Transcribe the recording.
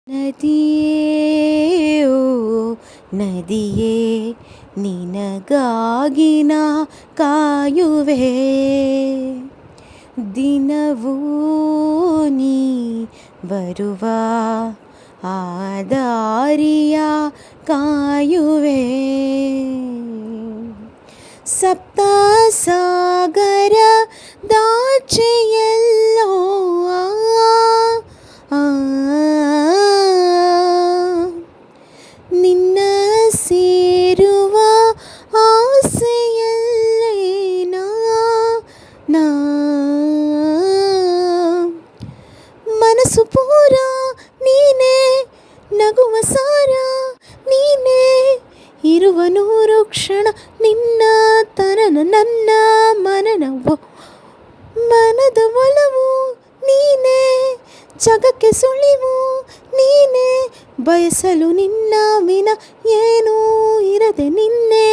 ನದಿಯೇ ಓ ನದಿಯೇ ನಿನಗಾಗಿ ನಾ ಕಾಯುವೆ ದಿನವೂ ನೀ ಬರುವ ಆ ದಾರಿಯ ಕಾಯುವೆ ಸಪ್ತ ಸಾಗರ ದಾಚೆಯಲ್ಲೋ ಆ ನಿನ್ನ ಸೇರುವ ಆಸೆಯಲ್ಲೇ ನಾ ಮನಸ್ಸು ಪೂರ ನೀನೇ ನಗುವ ಸಾರ ನೀನೇ ಇರುವ ನೂರು ಕ್ಷಣ ನಿನ್ನ ತನನ ನನ್ನ ಮನನವು ಮನದ ಒಲವು ನೀನೇ ಜಗಕ್ಕೆ ಸುಳಿವು ನೀನೇ ಬಯಸಲು ನಿನ್ನ ವಿನ ಏನೂ ಇರದೆ ನಿನ್ನೆ